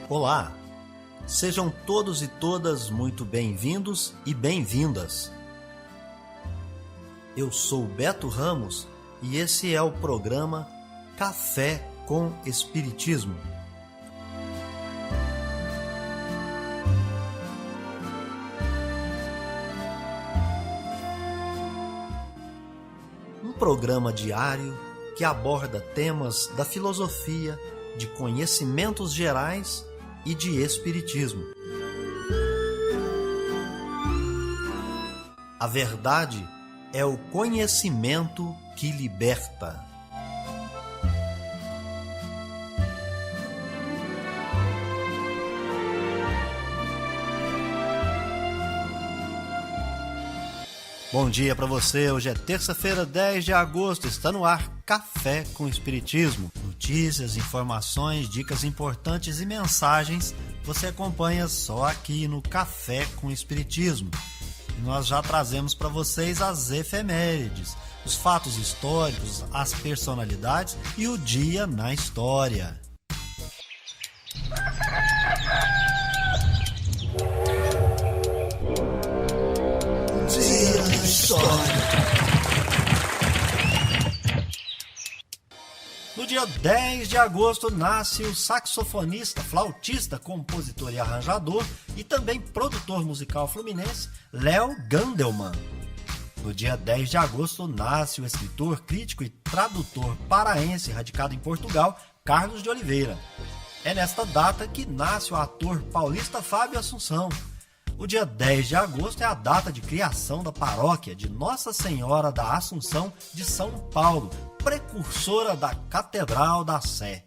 Olá, sejam todos e todas muito bem-vindos e bem-vindas. Eu sou Beto Ramos e esse é o programa Café com Espiritismo. Um programa diário que aborda temas da filosofia, de conhecimentos gerais e de espiritismo. A verdade é o conhecimento que liberta. Bom dia para você, hoje é terça-feira, 10 de agosto, está no ar Café com Espiritismo. Notícias, informações, dicas importantes e mensagens você acompanha só aqui no Café com Espiritismo. E nós já trazemos para vocês as efemérides, os fatos históricos, as personalidades e o dia na história. Dia na história. No dia 10 de agosto nasce o saxofonista, flautista, compositor e arranjador e também produtor musical fluminense Léo Gandelman. No dia 10 de agosto nasce o escritor, crítico e tradutor paraense radicado em Portugal, Carlos de Oliveira. É nesta data que nasce o ator paulista Fábio Assunção. O dia 10 de agosto é a data de criação da paróquia de Nossa Senhora da Assunção de São Paulo, precursora da Catedral da Sé.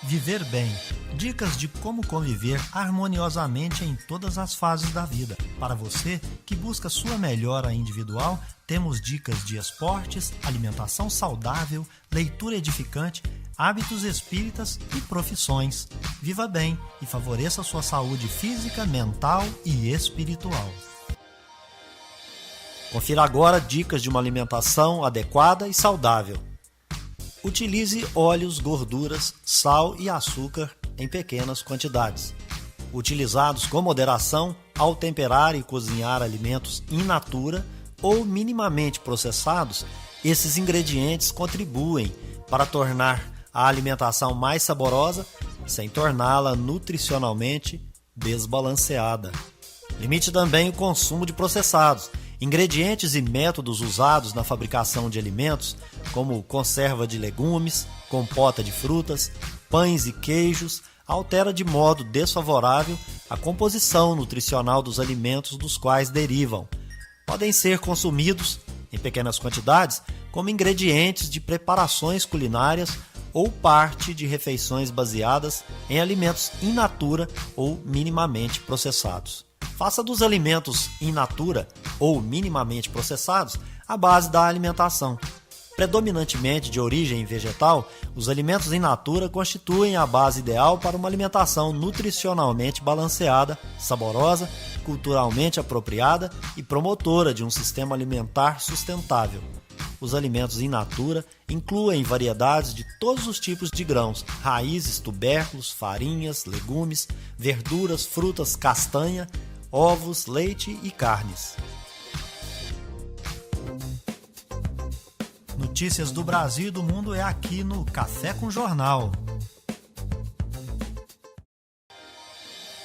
Viver bem. Dicas de como conviver harmoniosamente em todas as fases da vida. Para você que busca sua melhora individual, temos dicas de esportes, alimentação saudável, leitura edificante, hábitos espíritas e profissões. Viva bem e favoreça sua saúde física, mental e espiritual. Confira agora dicas de uma alimentação adequada e saudável. Utilize óleos, gorduras, sal e açúcar em pequenas quantidades. Utilizados com moderação ao temperar e cozinhar alimentos in natura ou minimamente processados, esses ingredientes contribuem para tornar a alimentação mais saborosa, sem torná-la nutricionalmente desbalanceada. Limite também o consumo de processados. Ingredientes e métodos usados na fabricação de alimentos, como conserva de legumes, compota de frutas, pães e queijos, altera de modo desfavorável a composição nutricional dos alimentos dos quais derivam. Podem ser consumidos, em pequenas quantidades, como ingredientes de preparações culinárias ou parte de refeições baseadas em alimentos in natura ou minimamente processados. Faça dos alimentos in natura ou minimamente processados a base da alimentação. Predominantemente de origem vegetal, os alimentos in natura constituem a base ideal para uma alimentação nutricionalmente balanceada, saborosa, culturalmente apropriada e promotora de um sistema alimentar sustentável. Os alimentos in natura incluem variedades de todos os tipos de grãos, raízes, tubérculos, farinhas, legumes, verduras, frutas, castanha, ovos, leite e carnes. Notícias do Brasil e do mundo é aqui no Café com Jornal.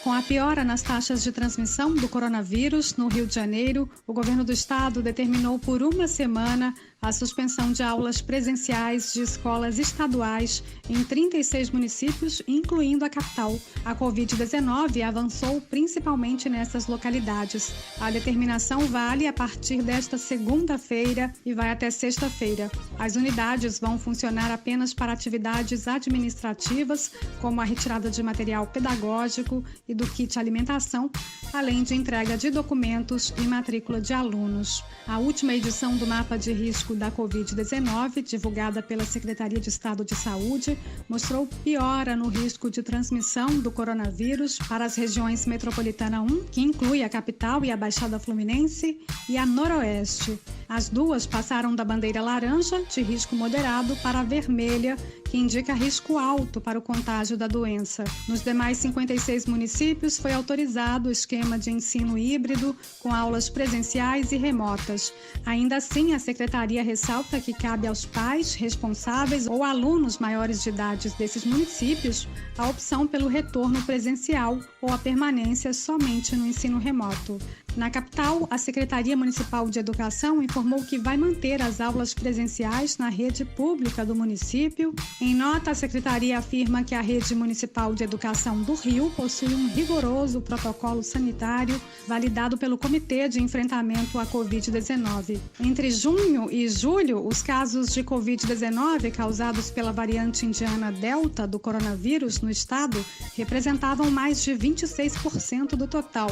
Com a piora nas taxas de transmissão do coronavírus no Rio de Janeiro, o governo do estado determinou por uma semana a suspensão de aulas presenciais de escolas estaduais em 36 municípios, incluindo a capital. A Covid-19 avançou principalmente nessas localidades. A determinação vale a partir desta segunda-feira e vai até sexta-feira. As unidades vão funcionar apenas para atividades administrativas, como a retirada de material pedagógico e do kit alimentação, além de entrega de documentos e matrícula de alunos. A última edição do Mapa de Risco risco da Covid-19, divulgada pela Secretaria de Estado de Saúde, mostrou piora no risco de transmissão do coronavírus para as regiões Metropolitana 1, que inclui a capital e a Baixada Fluminense, e a Noroeste. As duas passaram da bandeira laranja, de risco moderado, para a vermelha, que indica risco alto para o contágio da doença. Nos demais 56 municípios foi autorizado o esquema de ensino híbrido, com aulas presenciais e remotas. Ainda assim, a Secretaria ressalta que cabe aos pais, responsáveis ou alunos maiores de idade desses municípios a opção pelo retorno presencial ou a permanência somente no ensino remoto. Na capital, a Secretaria Municipal de Educação informou que vai manter as aulas presenciais na rede pública do município. Em nota, a Secretaria afirma que a Rede Municipal de Educação do Rio possui um rigoroso protocolo sanitário validado pelo Comitê de Enfrentamento à Covid-19. Entre junho e julho, os casos de Covid-19 causados pela variante indiana Delta do coronavírus no estado representavam mais de 26% do total.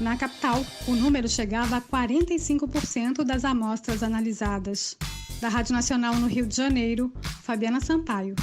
Na capital, o número chegava a 45% das amostras analisadas. Da Rádio Nacional no Rio de Janeiro, Fabiana Sampaio.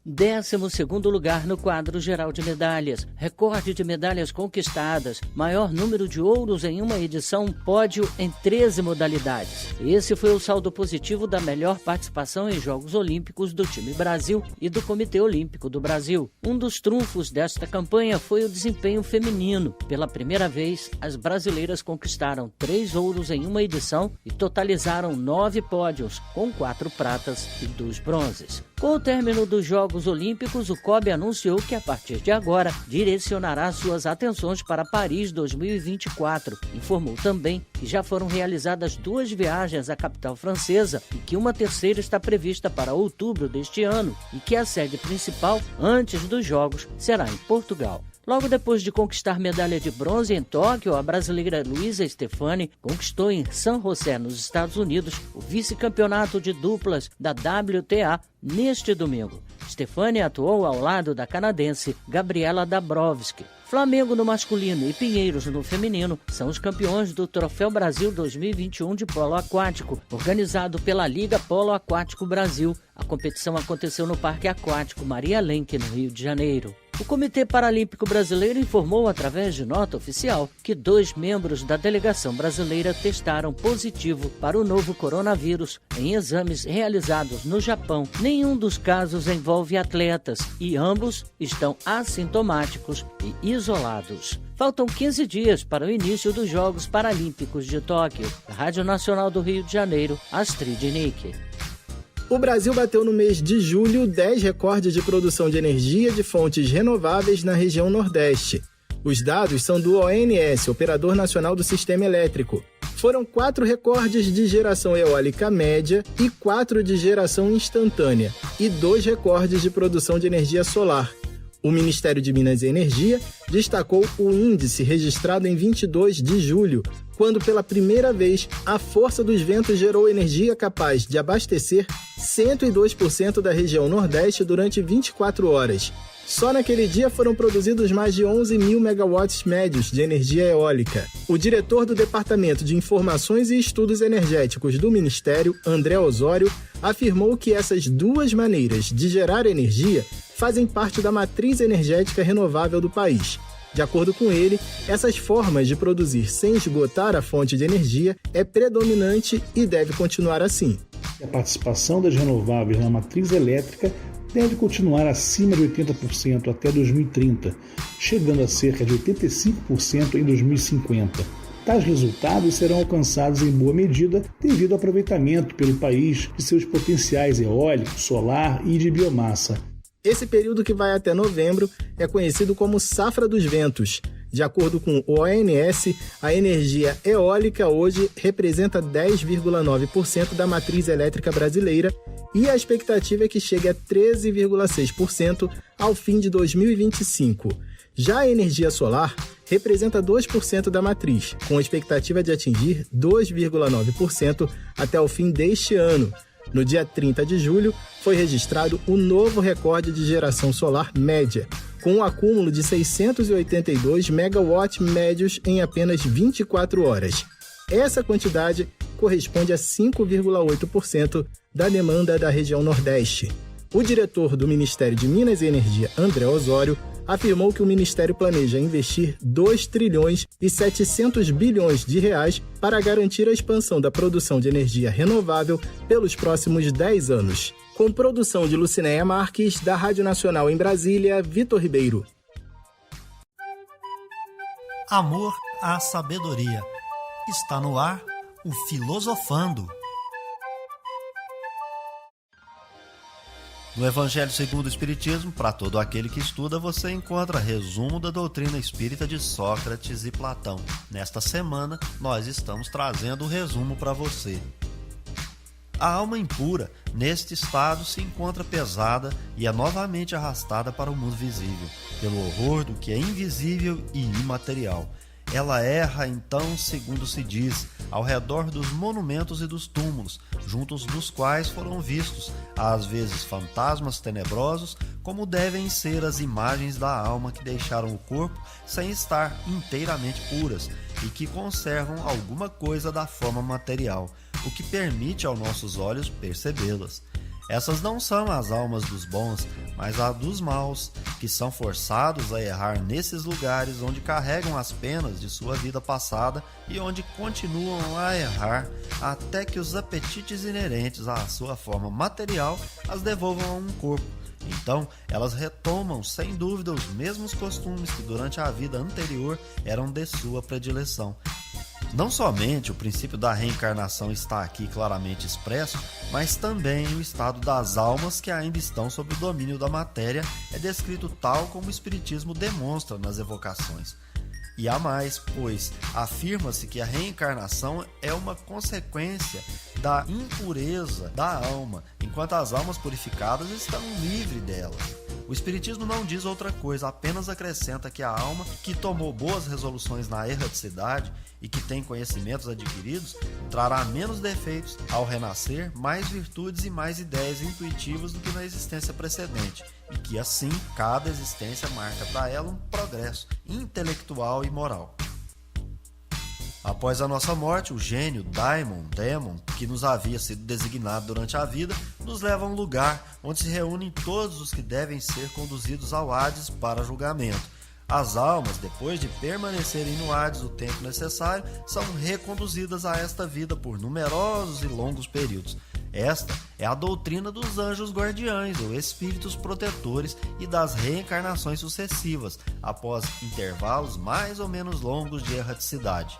12º lugar no quadro geral de medalhas, recorde de medalhas conquistadas, maior número de ouros em uma edição, pódio em 13 modalidades. Esse foi o saldo positivo da melhor participação em Jogos Olímpicos do time Brasil e do Comitê Olímpico do Brasil. Um dos trunfos desta campanha foi o desempenho feminino. Pela primeira vez, as brasileiras conquistaram 3 ouros em uma edição e totalizaram 9 pódios, com 4 pratas e 2 bronzes. Com o término dos Jogos Olímpicos, o COB anunciou que, a partir de agora, direcionará suas atenções para Paris 2024. Informou também que já foram realizadas 2 viagens à capital francesa e que uma terceira está prevista para outubro deste ano e que a sede principal, antes dos Jogos, será em Portugal. Logo depois de conquistar medalha de bronze em Tóquio, a brasileira Luísa Stefani conquistou em San José, nos Estados Unidos, o vice-campeonato de duplas da WTA neste domingo. Stefani atuou ao lado da canadense Gabriela Dabrowski. Flamengo no masculino e Pinheiros no feminino são os campeões do Troféu Brasil 2021 de polo aquático, organizado pela Liga Polo Aquático Brasil. A competição aconteceu no Parque Aquático Maria Lenk, no Rio de Janeiro. O Comitê Paralímpico Brasileiro informou, através de nota oficial, que 2 membros da delegação brasileira testaram positivo para o novo coronavírus em exames realizados no Japão. Nenhum dos casos envolve atletas e ambos estão assintomáticos e isolados. Faltam 15 dias para o início dos Jogos Paralímpicos de Tóquio. Da Rádio Nacional do Rio de Janeiro, Astrid Nick. O Brasil bateu no mês de julho 10 recordes de produção de energia de fontes renováveis na região Nordeste. Os dados são do ONS, Operador Nacional do Sistema Elétrico. Foram 4 recordes de geração eólica média e 4 de geração instantânea, e 2 recordes de produção de energia solar. O Ministério de Minas e Energia destacou o índice registrado em 22 de julho, quando pela primeira vez a força dos ventos gerou energia capaz de abastecer 102% da região Nordeste durante 24 horas. Só naquele dia foram produzidos mais de 11 mil megawatts médios de energia eólica. O diretor do Departamento de Informações e Estudos Energéticos do Ministério, André Osório, afirmou que essas 2 maneiras de gerar energia fazem parte da matriz energética renovável do país. De acordo com ele, essas formas de produzir sem esgotar a fonte de energia é predominante e deve continuar assim. A participação das renováveis na matriz elétrica deve continuar acima de 80% até 2030, chegando a cerca de 85% em 2050. Tais resultados serão alcançados em boa medida devido ao aproveitamento pelo país de seus potenciais eólico, solar e de biomassa. Esse período, que vai até novembro, é conhecido como Safra dos Ventos. De acordo com o ONS, a energia eólica hoje representa 10,9% da matriz elétrica brasileira e a expectativa é que chegue a 13,6% ao fim de 2025. Já a energia solar representa 2% da matriz, com a expectativa de atingir 2,9% até o fim deste ano. No dia 30 de julho, foi registrado o novo recorde de geração solar média, com um acúmulo de 682 megawatts médios em apenas 24 horas. Essa quantidade corresponde a 5,8% da demanda da região Nordeste. O diretor do Ministério de Minas e Energia, André Osório, afirmou que o Ministério planeja investir 2 trilhões e 700 bilhões de reais para garantir a expansão da produção de energia renovável pelos próximos 10 anos. Com produção de Lucinéia Marques, da Rádio Nacional em Brasília, Vitor Ribeiro. Amor à sabedoria. Está no ar o Filosofando. No Evangelho segundo o Espiritismo, para todo aquele que estuda, você encontra resumo da doutrina espírita de Sócrates e Platão. Nesta semana, nós estamos trazendo o resumo para você. A alma impura, neste estado, se encontra pesada e é novamente arrastada para o mundo visível, pelo horror do que é invisível e imaterial. Ela erra, então, segundo se diz, ao redor dos monumentos e dos túmulos, juntos dos quais foram vistos, às vezes fantasmas tenebrosos, como devem ser as imagens da alma que deixaram o corpo sem estar inteiramente puras e que conservam alguma coisa da forma material, o que permite aos nossos olhos percebê-las. Essas não são as almas dos bons, mas as dos maus, que são forçados a errar nesses lugares onde carregam as penas de sua vida passada e onde continuam a errar até que os apetites inerentes à sua forma material as devolvam a um corpo. Então, elas retomam, sem dúvida, os mesmos costumes que durante a vida anterior eram de sua predileção. Não somente o princípio da reencarnação está aqui claramente expresso, mas também o estado das almas que ainda estão sob o domínio da matéria é descrito tal como o Espiritismo demonstra nas evocações. E há mais, pois afirma-se que a reencarnação é uma consequência da impureza da alma, enquanto as almas purificadas estão livres dela. O Espiritismo não diz outra coisa, apenas acrescenta que a alma que tomou boas resoluções na erraticidade e que tem conhecimentos adquiridos, trará menos defeitos ao renascer, mais virtudes e mais ideias intuitivas do que na existência precedente, e que assim cada existência marca para ela um progresso intelectual e moral. Após a nossa morte, o gênio, Daimon, que nos havia sido designado durante a vida, nos leva a um lugar onde se reúnem todos os que devem ser conduzidos ao Hades para julgamento. As almas, depois de permanecerem no Hades o tempo necessário, são reconduzidas a esta vida por numerosos e longos períodos. Esta é a doutrina dos anjos guardiães ou espíritos protetores e das reencarnações sucessivas, após intervalos mais ou menos longos de erraticidade.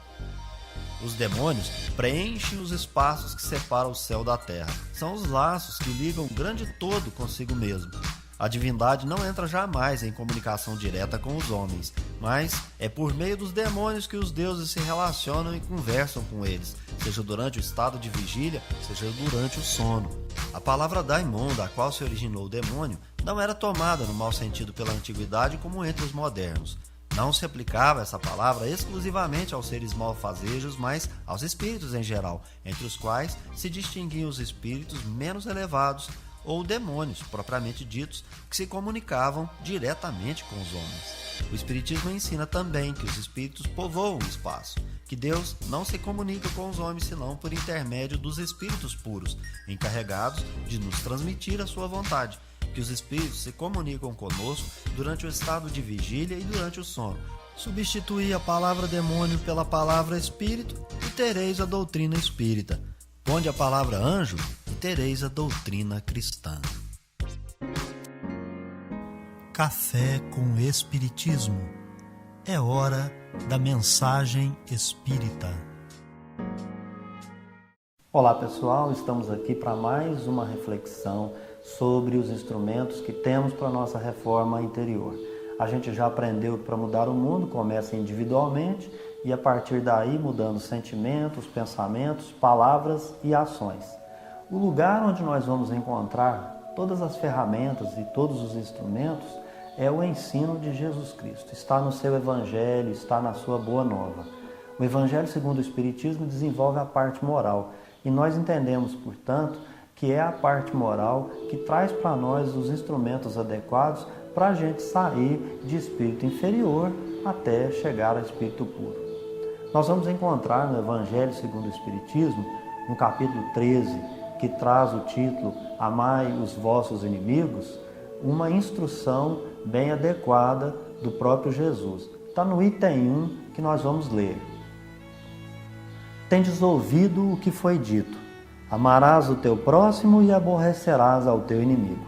Os demônios preenchem os espaços que separam o céu da terra. São os laços que ligam o grande todo consigo mesmo. A divindade não entra jamais em comunicação direta com os homens, mas é por meio dos demônios que os deuses se relacionam e conversam com eles, seja durante o estado de vigília, seja durante o sono. A palavra daimon, da qual se originou o demônio, não era tomada no mau sentido pela antiguidade como entre os modernos. Não se aplicava essa palavra exclusivamente aos seres malfazejos, mas aos espíritos em geral, entre os quais se distinguiam os espíritos menos elevados, ou demônios, propriamente ditos, que se comunicavam diretamente com os homens. O Espiritismo ensina também que os espíritos povoam o espaço, que Deus não se comunica com os homens senão por intermédio dos espíritos puros, encarregados de nos transmitir a sua vontade, que os espíritos se comunicam conosco durante o estado de vigília e durante o sono. Substituí a palavra demônio pela palavra espírito e tereis a doutrina espírita. Ponde a palavra anjo e tereis a doutrina cristã. Café com Espiritismo. É hora da mensagem espírita. Olá pessoal, estamos aqui para mais uma reflexão sobre os instrumentos que temos para a nossa reforma interior. A gente já aprendeu que para mudar o mundo começa individualmente e a partir daí mudando sentimentos, pensamentos, palavras e ações. O lugar onde nós vamos encontrar todas as ferramentas e todos os instrumentos é o ensino de Jesus Cristo. Está no seu Evangelho, está na sua Boa Nova. O Evangelho segundo o Espiritismo desenvolve a parte moral e nós entendemos, portanto, que é a parte moral que traz para nós os instrumentos adequados para a gente sair de espírito inferior até chegar a espírito puro. Nós vamos encontrar no Evangelho segundo o Espiritismo no capítulo 13, que traz o título Amai os vossos inimigos, uma instrução bem adequada do próprio Jesus. Está no item 1 que nós vamos ler. Tendes ouvido o que foi dito, amarás o teu próximo e aborrecerás ao teu inimigo.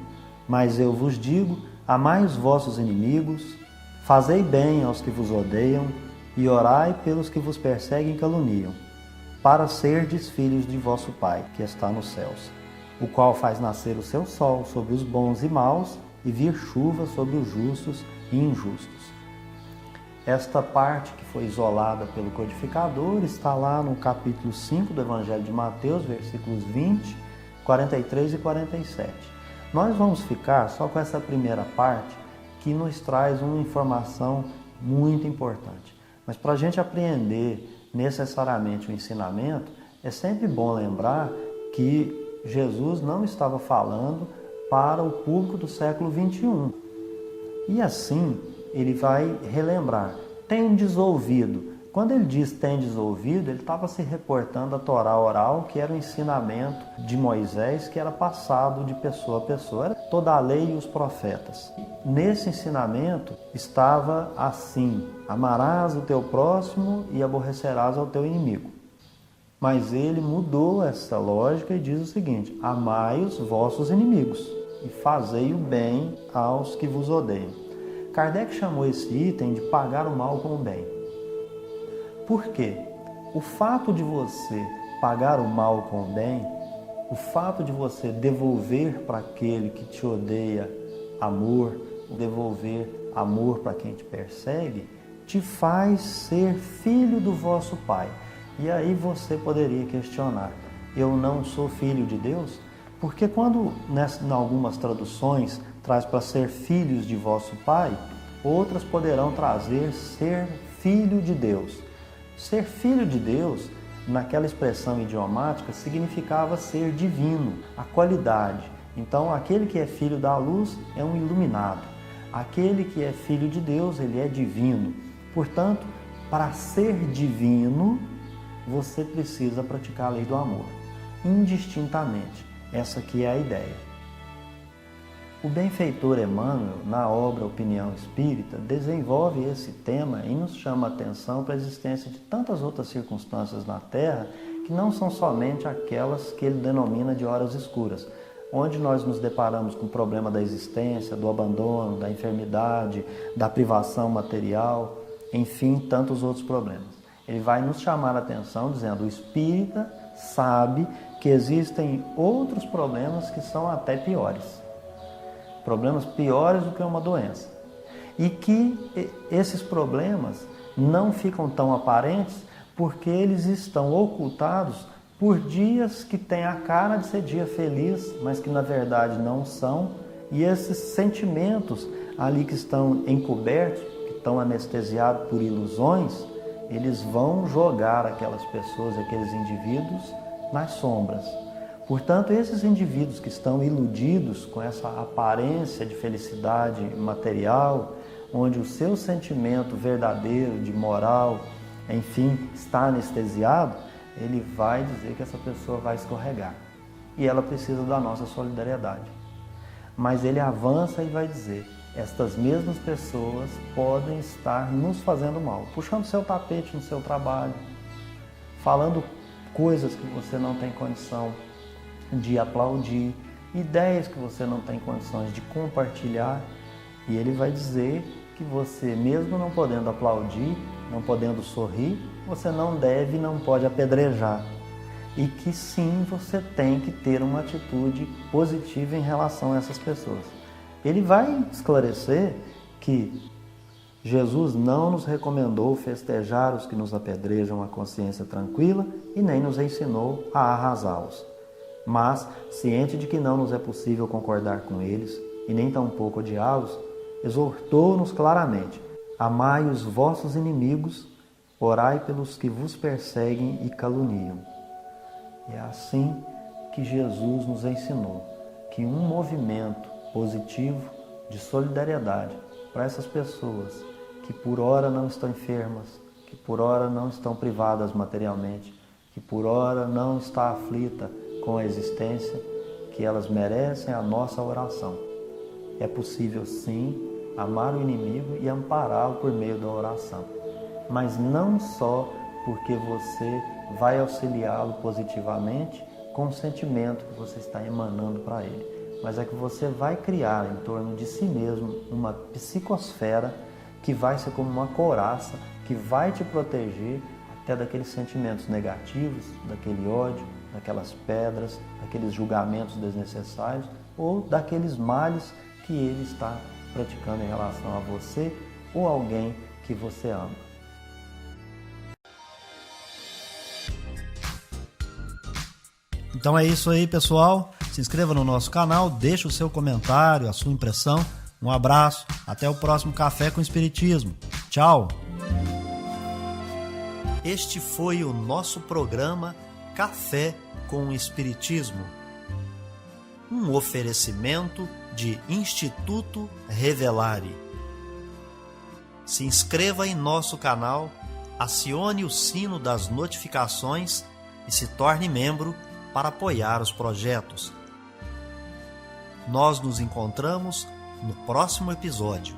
Mas eu vos digo, amai os vossos inimigos, fazei bem aos que vos odeiam e orai pelos que vos perseguem e caluniam, para serdes filhos de vosso Pai, que está nos céus, o qual faz nascer o seu sol sobre os bons e maus e vir chuva sobre os justos e injustos. Esta parte que foi isolada pelo codificador está lá no capítulo 5 do Evangelho de Mateus, versículos 20, 43 e 47. Nós vamos ficar só com essa primeira parte que nos traz uma informação muito importante. Mas para a gente apreender necessariamente o ensinamento, é sempre bom lembrar que Jesus não estava falando para o público do século 21. E assim, ele vai relembrar, tendes ouvido. Quando ele diz tendes ouvido, ele estava se reportando à Torá oral, que era o ensinamento de Moisés, que era passado de pessoa a pessoa, era toda a lei e os profetas. Nesse ensinamento estava assim, amarás o teu próximo e aborrecerás ao teu inimigo. Mas ele mudou essa lógica e diz o seguinte, amai os vossos inimigos e fazei o bem aos que vos odeiam. Kardec chamou esse item de pagar o mal com o bem. Por quê? O fato de você pagar o mal com o bem, o fato de você devolver para aquele que te odeia amor, devolver amor para quem te persegue, te faz ser filho do vosso Pai. E aí você poderia questionar, eu não sou filho de Deus? Porque quando, em algumas traduções, traz para ser filhos de vosso Pai, outras poderão trazer ser filho de Deus. Ser filho de Deus, naquela expressão idiomática, significava ser divino, a qualidade. Então, aquele que é filho da luz é um iluminado. Aquele que é filho de Deus, ele é divino. Portanto, para ser divino, você precisa praticar a lei do amor, indistintamente. Essa aqui é a ideia. O benfeitor Emmanuel, na obra Opinião Espírita, desenvolve esse tema e nos chama a atenção para a existência de tantas outras circunstâncias na Terra que não são somente aquelas que ele denomina de horas escuras, onde nós nos deparamos com o problema da existência, do abandono, da enfermidade, da privação material, enfim, tantos outros problemas. Ele vai nos chamar a atenção dizendo, o espírita sabe que existem outros problemas que são até piores. Problemas piores do que uma doença. E que esses problemas não ficam tão aparentes porque eles estão ocultados por dias que têm a cara de ser dia feliz, mas que na verdade não são. E esses sentimentos ali que estão encobertos, que estão anestesiados por ilusões, eles vão jogar aquelas pessoas, aqueles indivíduos nas sombras. Portanto, esses indivíduos que estão iludidos com essa aparência de felicidade material, onde o seu sentimento verdadeiro de moral, enfim, está anestesiado, ele vai dizer que essa pessoa vai escorregar. E ela precisa da nossa solidariedade. Mas ele avança e vai dizer, estas mesmas pessoas podem estar nos fazendo mal, puxando seu tapete no seu trabalho, falando coisas que você não tem condição de aplaudir, ideias que você não tem condições de compartilhar, e ele vai dizer que você, mesmo não podendo aplaudir, não podendo sorrir, você não deve, não pode apedrejar, e que sim, você tem que ter uma atitude positiva em relação a essas pessoas. Ele vai esclarecer que Jesus não nos recomendou festejar os que nos apedrejam a consciência tranquila e nem nos ensinou a arrasá-los. Mas, ciente de que não nos é possível concordar com eles e nem tampouco odiá-los, exortou-nos claramente, amai os vossos inimigos, orai pelos que vos perseguem e caluniam. E é assim que Jesus nos ensinou que um movimento positivo de solidariedade para essas pessoas que por ora não estão enfermas, que por ora não estão privadas materialmente, que por ora não está aflita com a existência, que elas merecem a nossa oração. É possível sim amar o inimigo e ampará-lo por meio da oração, mas não só porque você vai auxiliá-lo positivamente com o sentimento que você está emanando para ele, mas é que você vai criar em torno de si mesmo uma psicosfera que vai ser como uma couraça, que vai te proteger até daqueles sentimentos negativos, daquele ódio, daquelas pedras, daqueles julgamentos desnecessários ou daqueles males que ele está praticando em relação a você ou alguém que você ama. Então é isso aí, pessoal. Se inscreva no nosso canal, deixe o seu comentário, a sua impressão. Um abraço, até o próximo Café com Espiritismo. Tchau! Este foi o nosso programa Café com o Espiritismo. Um oferecimento de Instituto Revelare. Se inscreva em nosso canal, acione o sino das notificações e se torne membro para apoiar os projetos. Nós nos encontramos no próximo episódio.